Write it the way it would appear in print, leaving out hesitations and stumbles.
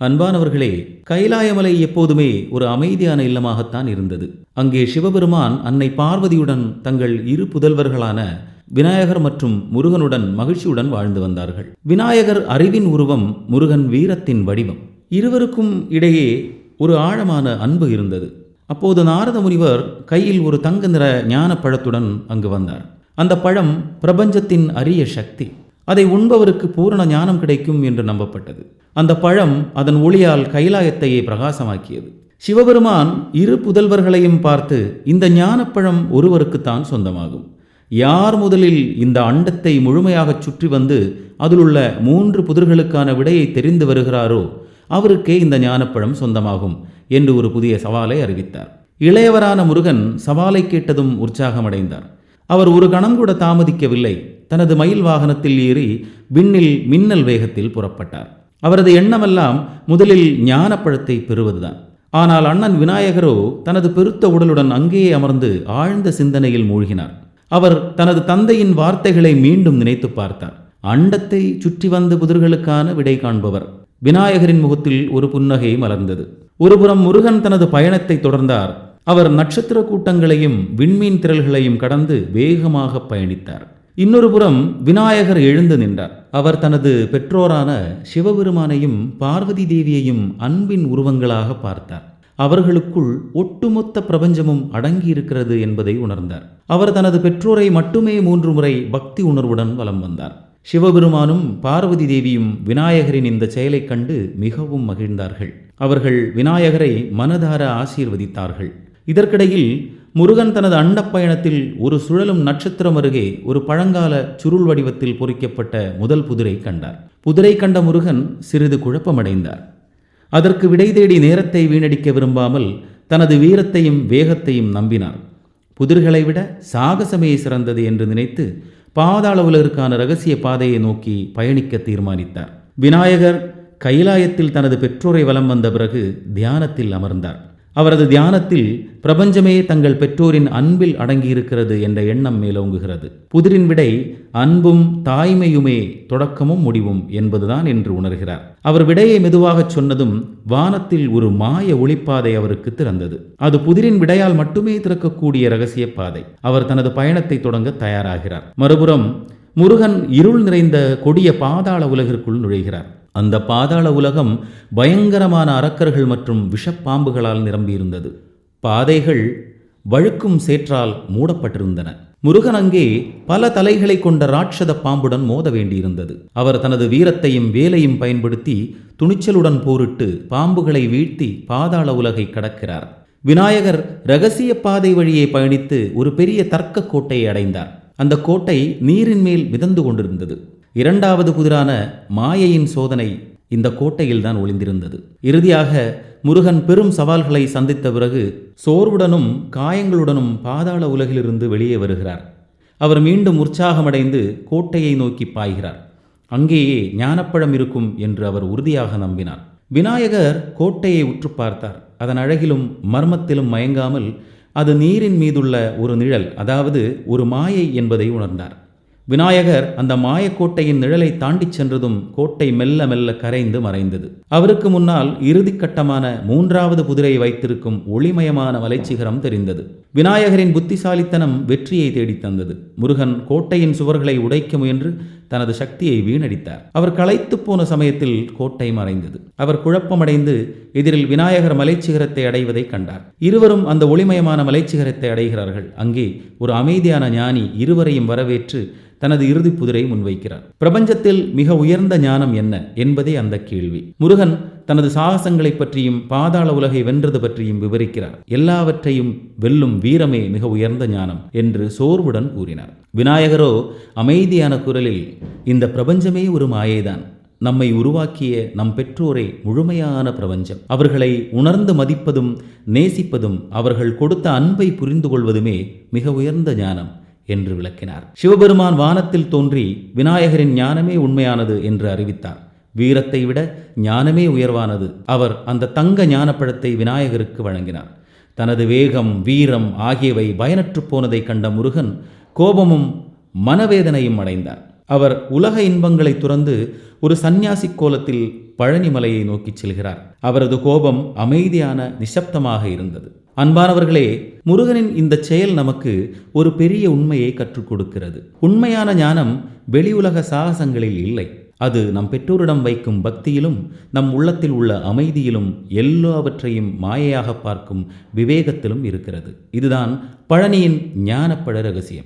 அன்பானவர்களே, கைலாயமலை எப்போதுமே ஒரு அமைதியான இல்லமாகத்தான் இருந்தது. அங்கே சிவபெருமான் அன்னை பார்வதியுடன் தங்கள் இரு புதல்வர்களான விநாயகர் மற்றும் முருகனுடன் மகிழ்ச்சியுடன் வாழ்ந்து வந்தார்கள். விநாயகர் அறிவின் உருவம், முருகன் வீரத்தின் வடிவம். இருவருக்கும் இடையே ஒரு ஆழமான அன்பு இருந்தது. அப்போது நாரத முனிவர் கையில் ஒரு தங்க நிற ஞான பழத்துடன் அங்கு வந்தார். அந்த பழம் பிரபஞ்சத்தின் அரிய சக்தி. அதை உண்பவருக்கு பூரண ஞானம் கிடைக்கும் என்று நம்பப்பட்டது. அந்த பழம் அதன் ஒளியால் கைலாயத்தையே பிரகாசமாக்கியது. சிவபெருமான் இரு புதல்வர்களையும் பார்த்து, இந்த ஞானப்பழம் ஒருவருக்குத்தான் சொந்தமாகும். யார் முதலில் இந்த அண்டத்தை முழுமையாக சுற்றி வந்து அதிலுள்ள 3 புதிர்களுக்கான விடையை தெரிந்து வருகிறாரோ அவருக்கே இந்த ஞானப்பழம் சொந்தமாகும் என்று ஒரு புதிய சவாலை அறிவித்தார். இளையவரான முருகன் சவாலை கேட்டதும் உற்சாகமடைந்தார். அவர் ஒரு கணம் கூட தாமதிக்கவில்லை. தனது மயில் வாகனத்தில் ஏறி விண்ணில் மின்னல் வேகத்தில் புறப்பட்டார். அவரது எண்ணமெல்லாம் முதலில் ஞானப்பழத்தை பெறுவதுதான். ஆனால் அண்ணன் விநாயகரோ தனது பெருத்த உடலுடன் அங்கேயே அமர்ந்து ஆழ்ந்த சிந்தனையில் மூழ்கினார். அவர் தனது தந்தையின் வார்த்தைகளை மீண்டும் நினைத்து பார்த்தார். அண்டத்தை சுற்றி வந்த புதிர்களுக்கான விடை காண்பவர். விநாயகரின் முகத்தில் ஒரு புன்னகை மலர்ந்தது. ஒருபுறம் முருகன் தனது பயணத்தை தொடர்ந்தார். அவர் நட்சத்திர கூட்டங்களையும் விண்மீன் திரள்களையும் கடந்து வேகமாக பயணித்தார். இன்னொரு புறம் விநாயகர் எழுந்து நின்றார். அவர் தனது பெற்றோரான சிவபெருமானையும் பார்வதி தேவியையும் அன்பின் உருவங்களாக பார்த்தார். அவர்களுக்குள் ஒட்டுமொத்த பிரபஞ்சமும் அடங்கியிருக்கிறது என்பதை உணர்ந்தார். அவர் தனது பெற்றோரை மட்டுமே 3 முறை பக்தி உணர்வுடன் வலம் வந்தார். சிவபெருமானும் பார்வதி தேவியும் விநாயகரின் இந்த செயலை கண்டு மிகவும் மகிழ்ந்தார்கள். அவர்கள் விநாயகரை மனதார ஆசீர்வதித்தார்கள். இதற்கிடையில் முருகன் தனது அண்டப்பயணத்தில் ஒரு சுழலும் நட்சத்திரம் அருகே ஒரு பழங்கால சுருள் வடிவத்தில் பொறிக்கப்பட்ட முதல் புதிரை கண்டார். புதிரை கண்ட முருகன் சிறிது குழப்பமடைந்தார். அதற்கு விடை தேடி நேரத்தை வீணடிக்க விரும்பாமல் தனது வீரத்தையும் வேகத்தையும் நம்பினார். புதிர்களை விட சாகசமே சிறந்தது என்று நினைத்து பாதாள உலகிற்கான இரகசிய பாதையை நோக்கி பயணிக்க தீர்மானித்தார். விநாயகர் கைலாயத்தில் தனது பெற்றோரை வலம் வந்த பிறகு தியானத்தில் அமர்ந்தார். அவரது தியானத்தில் பிரபஞ்சமே தங்கள் பெற்றோரின் அன்பில் அடங்கியிருக்கிறது என்ற எண்ணம் மேலோங்குகிறது. புதிரின் விடை அன்பும் தாய்மையுமே தொடக்கமும் முடிவும் என்பதுதான் என்று உணர்கிறார். அவர் விடையை மெதுவாக சொன்னதும் வானத்தில் ஒரு மாய ஒளிப்பாதை அவருக்கு திறந்தது. அது புதிரின் விடையால் மட்டுமே திறக்கக்கூடிய இரகசிய பாதை. அவர் தனது பயணத்தை தொடங்க தயாராகிறார். மறுபுறம் முருகன் இருள் நிறைந்த கொடிய பாதாள உலகிற்குள் நுழைகிறார். அந்த பாதாள உலகம் பயங்கரமான அரக்கர்கள் மற்றும் விஷப்பாம்புகளால் நிரம்பியிருந்தது. பாதைகள் வழுக்கும் சேற்றால் மூடப்பட்டிருந்தன. முருகன் அங்கே பல தலைகளை கொண்ட ராட்சத பாம்புடன் மோத வேண்டியிருந்தது. அவர் தனது வீரத்தையும் வேலையும் பயன்படுத்தி துணிச்சலுடன் போரிட்டு பாம்புகளை வீழ்த்தி பாதாள உலகை கடக்கிறார். விநாயகர் இரகசிய பாதை வழியே பயணித்து ஒரு பெரிய தர்க்க கோட்டையை அடைந்தார். அந்த கோட்டை நீரின் மேல் மிதந்து கொண்டிருந்தது. 2வது புதிரான மாயையின் சோதனை இந்த கோட்டையில் தான் ஒளிந்திருந்தது. இறுதியாக முருகன் பெரும் சவால்களை சந்தித்த பிறகு சோர்வுடனும் காயங்களுடனும் பாதாள உலகிலிருந்து வெளியே வருகிறார். அவர் மீண்டும் உற்சாகமடைந்து கோட்டையை நோக்கி பாய்கிறார். அங்கேயே ஞானப்பழம் இருக்கும் என்று அவர் உறுதியாக நம்பினார். விநாயகர் கோட்டையை உற்று பார்த்தார். அதன் அழகிலும் மர்மத்திலும் மயங்காமல் அது நீரின் மீதுள்ள ஒரு நிழல், அதாவது ஒரு மாயை என்பதை உணர்ந்தார். விநாயகர் அந்த மாயக்கோட்டையின் நிழலை தாண்டிச் சென்றதும் கோட்டை மெல்ல மெல்ல கரைந்து மறைந்தது. அவருக்கு முன்னால் இறுதிக்கட்டமான 3வது புதிரை வைத்திருக்கும் ஒளிமயமான மலைச்சிகரம் தெரிந்தது. விநாயகரின் புத்திசாலித்தனம் வெற்றியை தேடித் தந்தது. முருகன் கோட்டையின் சுவர்களை உடைக்க முயன்று தனது சக்தியை வீணடித்தார். அவர் களைத்து போன சமயத்தில் கோட்டை மறைந்தது. அவர் குழப்பமடைந்து எதிரில் விநாயகர் மலைச்சிகரத்தை அடைவதை கண்டார். இருவரும் அந்த ஒளிமயமான மலைச்சிகரத்தை அடைகிறார்கள். அங்கே ஒரு அமைதியான ஞானி இருவரையும் வரவேற்று தனது இறுதி புதிரை முன்வைக்கிறார். பிரபஞ்சத்தில் மிக உயர்ந்த ஞானம் என்ன என்பதே அந்த கேள்வி. முருகன் தனது சாகசங்களை பற்றியும் பாதாள உலகை வென்றது பற்றியும் விவரிக்கிறார். எல்லாவற்றையும் வெல்லும் வீரமே மிக உயர்ந்த ஞானம் என்று சோர்வுடன் கூறினார். விநாயகரோ அமைதியான குரலில், இந்த பிரபஞ்சமே ஒரு மாயைதான். நம்மை உருவாக்கிய நம் பெற்றோரே முழுமையான பிரபஞ்சம். அவர்களை உணர்ந்து மதிப்பதும் நேசிப்பதும் அவர்கள் கொடுத்த அன்பை புரிந்து கொள்வதுமே மிக உயர்ந்த ஞானம் என்று விளக்கினார். சிவபெருமான் வானத்தில் தோன்றி விநாயகரின் ஞானமே உண்மையானது என்று அறிவித்தார். வீரத்தை விட ஞானமே உயர்வானது. அவர் அந்த தங்க ஞானப்பழத்தை விநாயகருக்கு வழங்கினார். தனது வேகம், வீரம் ஆகியவை பயனற்று போனதை கண்ட முருகன் கோபமும் மனவேதனையும் அடைந்தார். அவர் உலக இன்பங்களை துறந்து ஒரு சந்நியாசி கோலத்தில் பழனி மலையை நோக்கிச் செல்கிறார். அவரது கோபம் அமைதியான நிசப்தமாக இருந்தது. அன்பானவர்களே, முருகனின் இந்த செயல் நமக்கு ஒரு பெரிய உண்மையை கற்றுக் கொடுக்கிறது. உண்மையான ஞானம் வெளியுலக சாகசங்களில் இல்லை. அது நம் பெற்றோரிடம் வைக்கும் பக்தியிலும், நம் உள்ளத்தில் உள்ள அமைதியிலும், எல்லாவற்றையும் மாயையாக பார்க்கும் விவேகத்திலும் இருக்கிறது. இதுதான் பழனியின் ஞானப்பழ ரகசியம்.